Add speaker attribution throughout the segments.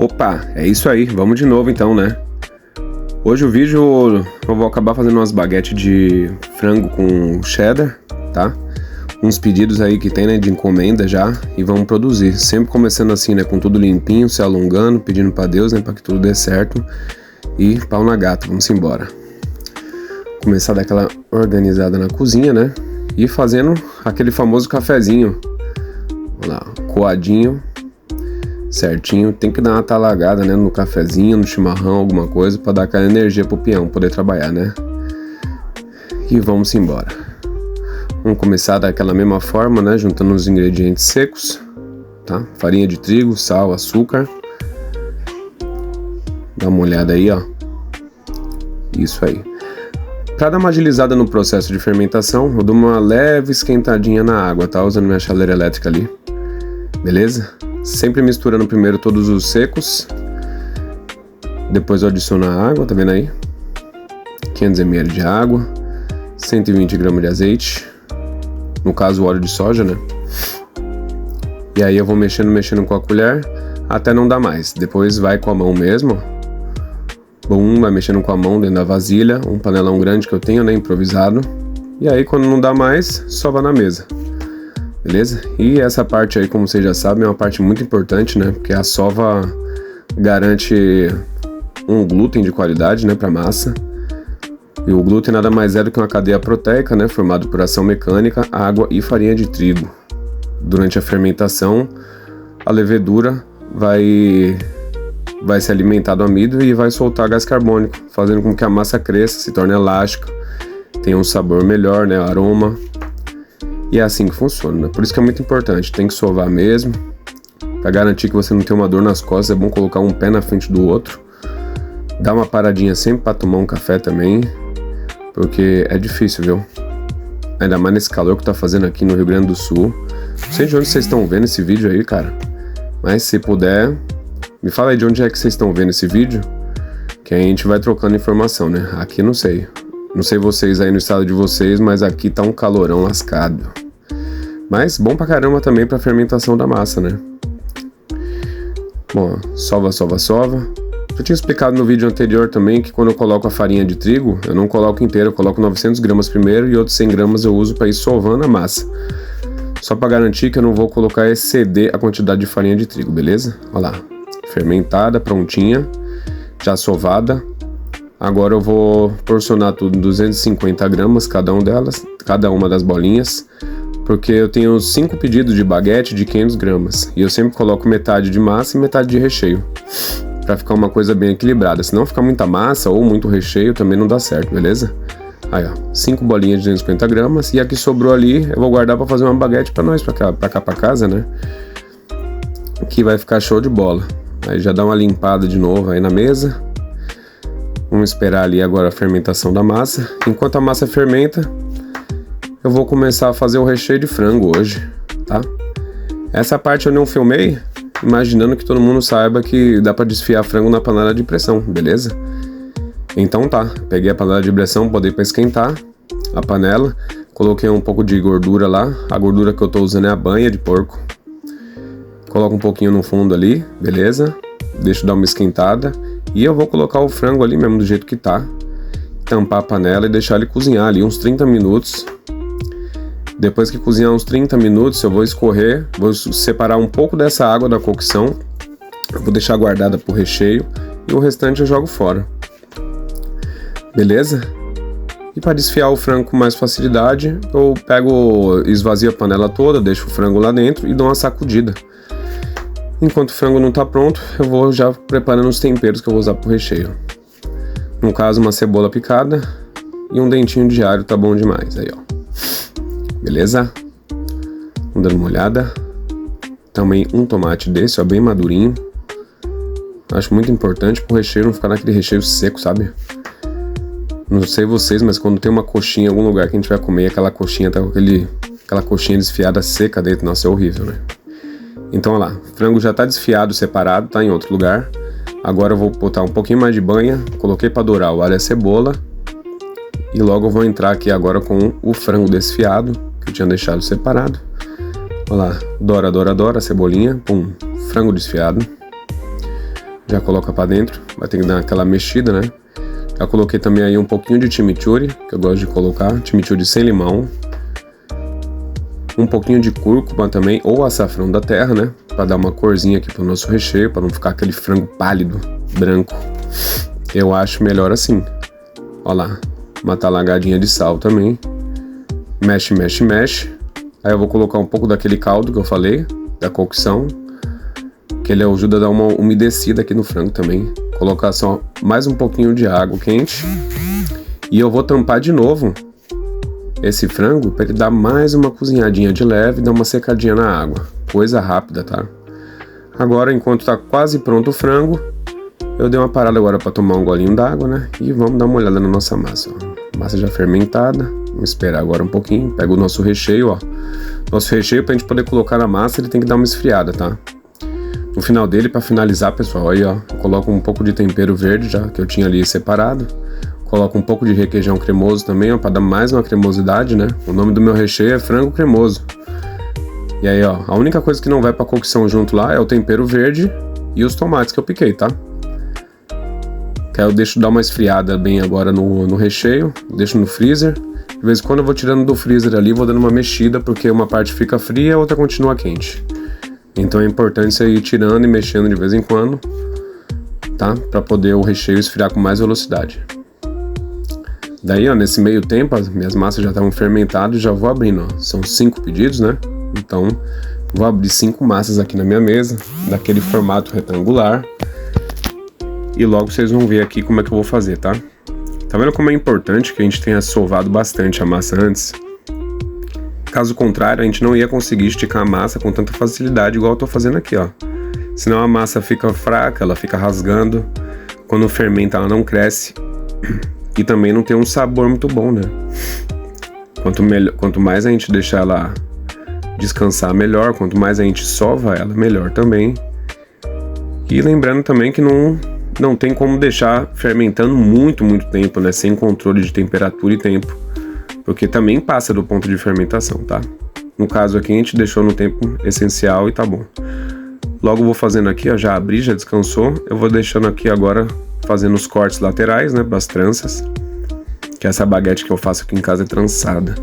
Speaker 1: Opa, é isso aí, vamos de novo então, né? Hoje o vídeo eu vou acabar fazendo umas baguetes de frango com cheddar, tá? Uns pedidos aí que tem, né, de encomenda já, e vamos produzir. Sempre começando assim, né, com tudo limpinho, se alongando, pedindo pra Deus, né, pra que tudo dê certo. E pau na gata, vamos embora. Começar daquela organizada na cozinha, né? E fazendo aquele famoso cafezinho. Vamos lá, coadinho, certinho. Tem que dar uma talagada, né, no cafezinho, no chimarrão, alguma coisa, pra dar aquela energia pro peão poder trabalhar, né? E vamos embora. Vamos começar daquela mesma forma, né? Juntando os ingredientes secos, tá? Farinha de trigo, sal, açúcar. Dá uma olhada aí, ó. Isso aí. Para dar uma agilizada no processo de fermentação, eu dou uma leve esquentadinha na água, tá? Usando minha chaleira elétrica ali. Beleza? Sempre misturando primeiro todos os secos. Depois eu adiciono a água, tá vendo aí? 500 ml de água. 120 gramas de azeite. No caso, o óleo de soja, né? E aí eu vou mexendo com a colher até não dar mais. Depois vai com a mão mesmo. Vai mexendo com a mão dentro da vasilha. Um panelão grande que eu tenho, né? Improvisado. E aí quando não dá mais, sova na mesa. Beleza? E essa parte aí, como vocês já sabem, é uma parte muito importante, né? Porque a sova garante um glúten de qualidade, né? Pra massa. E o glúten nada mais é do que uma cadeia proteica, né, formado por ação mecânica, água e farinha de trigo. Durante a fermentação, a levedura vai se alimentar do amido e vai soltar gás carbônico, fazendo com que a massa cresça, se torne elástica, tenha um sabor melhor, né, aroma. E é assim que funciona, né? Por isso que é muito importante, tem que sovar mesmo. Para garantir que você não tenha uma dor nas costas, é bom colocar um pé na frente do outro. Dá uma paradinha sempre para tomar um café também. Porque é difícil, viu? Ainda mais nesse calor que tá fazendo aqui no Rio Grande do Sul. Não sei de onde vocês estão vendo esse vídeo aí, cara. Mas se puder, me fala aí de onde é que vocês estão vendo esse vídeo. Que a gente vai trocando informação, né? Aqui não sei. Não sei vocês aí no estado de vocês, mas aqui tá um calorão lascado. Mas bom pra caramba também pra fermentação da massa, né? Bom, sova. Eu tinha explicado no vídeo anterior também que quando eu coloco a farinha de trigo, eu não coloco inteira, eu coloco 900 gramas primeiro e outros 100 gramas eu uso para ir sovando a massa. Só para garantir que eu não vou colocar exceder a quantidade de farinha de trigo, beleza? Olha lá, fermentada, prontinha, já sovada. Agora eu vou porcionar tudo em 250 gramas cada uma das bolinhas, porque eu tenho 5 pedidos de baguete de 500 gramas e eu sempre coloco metade de massa e metade de recheio. Pra ficar uma coisa bem equilibrada. Se não ficar muita massa ou muito recheio, também não dá certo, beleza? Aí, ó, 5 bolinhas de 250 gramas. E a que sobrou ali, eu vou guardar pra fazer uma baguete pra nós, pra casa, né? Que vai ficar show de bola. Aí já dá uma limpada de novo aí na mesa. Vamos esperar ali agora a fermentação da massa. Enquanto a massa fermenta, eu vou começar a fazer o recheio de frango hoje, tá? Essa parte eu não filmei, imaginando que todo mundo saiba que dá pra desfiar frango na panela de pressão, beleza? Então tá, peguei a panela de pressão, botei pra esquentar a panela, coloquei um pouco de gordura lá, a gordura que eu tô usando é a banha de porco. Coloco um pouquinho no fundo ali, beleza? Deixo dar uma esquentada e eu vou colocar o frango ali mesmo do jeito que tá, tampar a panela e deixar ele cozinhar ali uns 30 minutos. Depois que cozinhar uns 30 minutos, eu vou escorrer, vou separar um pouco dessa água da cocção, eu vou deixar guardada pro recheio e o restante eu jogo fora. Beleza? E para desfiar o frango com mais facilidade, eu esvazio a panela toda, deixo o frango lá dentro e dou uma sacudida. Enquanto o frango não tá pronto, eu vou já preparando os temperos que eu vou usar pro recheio. No caso, uma cebola picada e um dentinho de alho tá bom demais. Aí, ó. Beleza? Vamos dando uma olhada. Também um tomate desse, ó, bem madurinho. Acho muito importante pro recheio não ficar naquele recheio seco, sabe? Não sei vocês, mas quando tem uma coxinha em algum lugar que a gente vai comer, aquela coxinha tá com aquela coxinha desfiada seca dentro, nossa, é horrível, né? Então, olha lá, o frango já tá desfiado, separado, tá em outro lugar. Agora eu vou botar um pouquinho mais de banha, coloquei pra dourar o alho e a cebola. E logo eu vou entrar aqui agora com o frango desfiado, que eu tinha deixado separado. Olha lá, dora, cebolinha, pum, frango desfiado. Já coloca pra dentro, vai ter que dar aquela mexida, né? Já coloquei também aí um pouquinho de chimichurri, que eu gosto de colocar, chimichurri sem limão. Um pouquinho de cúrcuma também, ou açafrão da terra, né? Pra dar uma corzinha aqui pro nosso recheio, pra não ficar aquele frango pálido, branco. Eu acho melhor assim. Ó lá, uma talagadinha de sal também. Mexe, mexe, mexe. Aí eu vou colocar um pouco daquele caldo que eu falei, da cocção, que ele ajuda a dar uma umedecida aqui no frango também. Colocar só mais um pouquinho de água quente. E eu vou tampar de novo esse frango para ele dar mais uma cozinhadinha de leve e dar uma secadinha na água. Coisa rápida, tá? Agora, enquanto tá quase pronto o frango, eu dei uma parada agora para tomar um golinho d'água, né? E vamos dar uma olhada na nossa massa, ó. Massa já fermentada. Vamos esperar agora um pouquinho. Pega o nosso recheio, ó. Nosso recheio, pra gente poder colocar na massa, ele tem que dar uma esfriada, tá? No final dele, para finalizar, pessoal, aí, ó, eu coloco um pouco de tempero verde já, que eu tinha ali separado. Coloco um pouco de requeijão cremoso também, ó, para dar mais uma cremosidade, né? O nome do meu recheio é frango cremoso. E aí, ó, a única coisa que não vai pra cocção junto lá é o tempero verde e os tomates que eu piquei, tá? Que aí eu deixo dar uma esfriada bem agora no recheio, deixo no freezer. De vez em quando eu vou tirando do freezer ali, vou dando uma mexida, porque uma parte fica fria e a outra continua quente. Então é importante você ir tirando e mexendo de vez em quando, tá? Pra poder o recheio esfriar com mais velocidade. Daí, ó, nesse meio tempo, as minhas massas já estavam fermentadas e já vou abrindo, ó. São 5 pedidos, né? Então, vou abrir 5 massas aqui na minha mesa, daquele formato retangular. E logo vocês vão ver aqui como é que eu vou fazer, tá? Tá vendo como é importante que a gente tenha sovado bastante a massa antes? Caso contrário, a gente não ia conseguir esticar a massa com tanta facilidade igual eu tô fazendo aqui, ó. Senão a massa fica fraca, ela fica rasgando. Quando fermenta, ela não cresce. E também não tem um sabor muito bom, né? Quanto mais a gente deixar ela descansar, melhor. Quanto mais a gente sova ela, melhor também. E lembrando também que não tem como deixar fermentando muito tempo, né? Sem controle de temperatura e tempo. Porque também passa do ponto de fermentação, tá? No caso aqui a gente deixou no tempo essencial e tá bom. Logo vou fazendo aqui, ó, já abri, já descansou. Eu vou deixando aqui agora, fazendo os cortes laterais, né, das tranças. Que essa baguete que eu faço aqui em casa é trançada.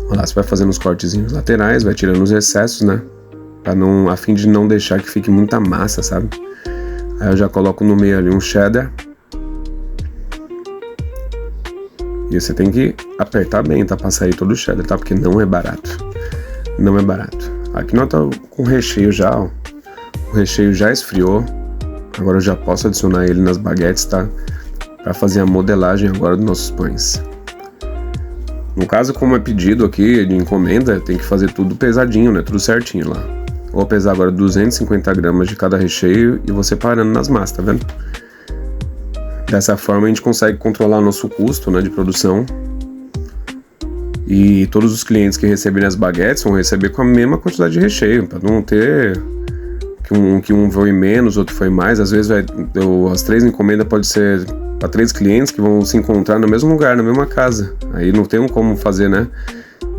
Speaker 1: Olha lá, você vai fazendo os cortezinhos laterais, vai tirando os excessos, né? A fim de não deixar que fique muita massa, sabe? Aí eu já coloco no meio ali um cheddar. E você tem que apertar bem, tá? Pra sair todo o cheddar, tá? Porque não é barato. Não é barato. Aqui nós tá com o recheio já, ó. O recheio já esfriou. Agora eu já posso adicionar ele nas baguetes, tá? Pra fazer a modelagem agora dos nossos pães. No caso, como é pedido aqui de encomenda, tem que fazer tudo pesadinho, né? Tudo certinho lá. Vou pesar agora 250 gramas de cada recheio e vou separando nas massas, tá vendo? Dessa forma a gente consegue controlar nosso custo, né, de produção. E todos os clientes que receberem as baguetes vão receber com a mesma quantidade de recheio, para não ter que um foi menos, outro foi mais. Às vezes as 3 encomendas pode ser para 3 clientes que vão se encontrar no mesmo lugar, na mesma casa. Aí não tem como fazer, né?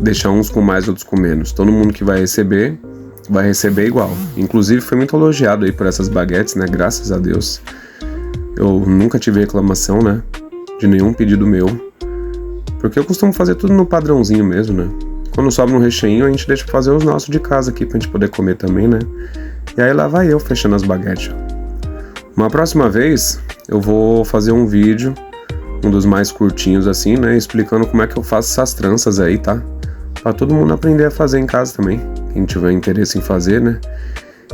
Speaker 1: Deixar uns com mais, outros com menos. Todo mundo que vai receber igual. Inclusive foi muito elogiado aí por essas baguetes, né? Graças a Deus. Eu nunca tive reclamação, né? De nenhum pedido meu. Porque eu costumo fazer tudo no padrãozinho mesmo, né? Quando sobra um recheinho, a gente deixa pra fazer os nossos de casa aqui, pra gente poder comer também, né? E aí lá vai eu fechando as baguetes. Uma próxima vez, eu vou fazer um vídeo, um dos mais curtinhos assim, né? Explicando como é que eu faço essas tranças aí, tá? Pra todo mundo aprender a fazer em casa também. Quem tiver interesse em fazer, né?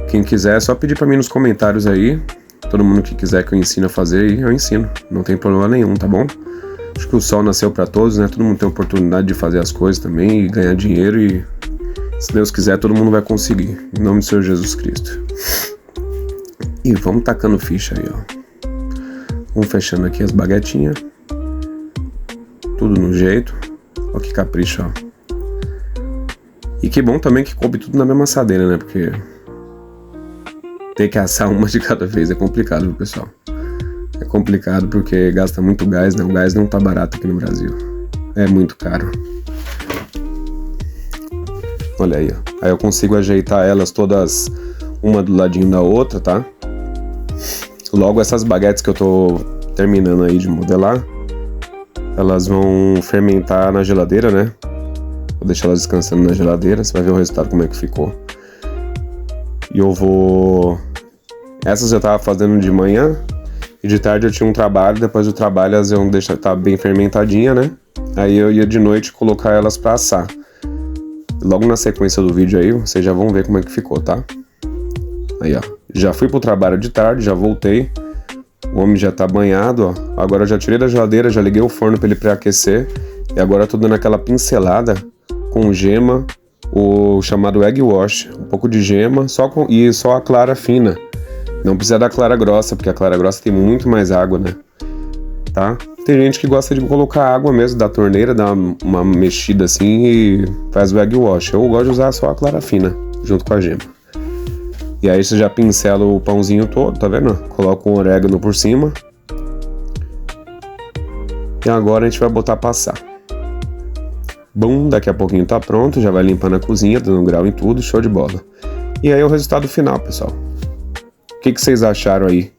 Speaker 1: Quem quiser, é só pedir pra mim nos comentários aí. Todo mundo que quiser que eu ensine a fazer, eu ensino. Não tem problema nenhum, tá bom? Acho que o sol nasceu pra todos, né? Todo mundo tem a oportunidade de fazer as coisas também e ganhar dinheiro e, se Deus quiser, todo mundo vai conseguir. Em nome do Senhor Jesus Cristo. E vamos tacando ficha aí, ó. Vamos fechando aqui as baguetinhas. Tudo no jeito. Olha que capricho, ó. E que bom também que coube tudo na mesma assadeira, né? Porque ter que assar uma de cada vez é complicado, viu, pessoal? É complicado porque gasta muito gás, né? O gás não tá barato aqui no Brasil. É muito caro. Olha aí, ó. Aí eu consigo ajeitar elas todas uma do ladinho da outra, tá? Logo, essas baguetes que eu tô terminando aí de modelar, elas vão fermentar na geladeira, né? Vou deixar elas descansando na geladeira, você vai ver o resultado como é que ficou. E eu vou... Essas eu tava fazendo de manhã, e de tarde eu tinha um trabalho, depois do trabalho elas iam deixar tá bem fermentadinha, né? Aí eu ia de noite colocar elas pra assar. Logo na sequência do vídeo aí, vocês já vão ver como é que ficou, tá? Aí, ó. Já fui pro trabalho de tarde, já voltei. O homem já tá banhado, ó. Agora eu já tirei da geladeira, já liguei o forno pra ele pré-aquecer. E agora eu tô dando aquela pincelada com gema, o chamado egg wash. Um pouco de gema e só a clara fina. Não precisa da clara grossa, porque a clara grossa tem muito mais água, né? Tá? Tem gente que gosta de colocar água mesmo da torneira, dar uma mexida assim e faz o egg wash. Eu gosto de usar só a clara fina, junto com a gema. E aí você já pincela o pãozinho todo, tá vendo? Coloca um orégano por cima. E agora a gente vai botar passar. Bom, daqui a pouquinho tá pronto, já vai limpando a cozinha, dando grau em tudo, show de bola. E aí o resultado final, pessoal. O que vocês acharam aí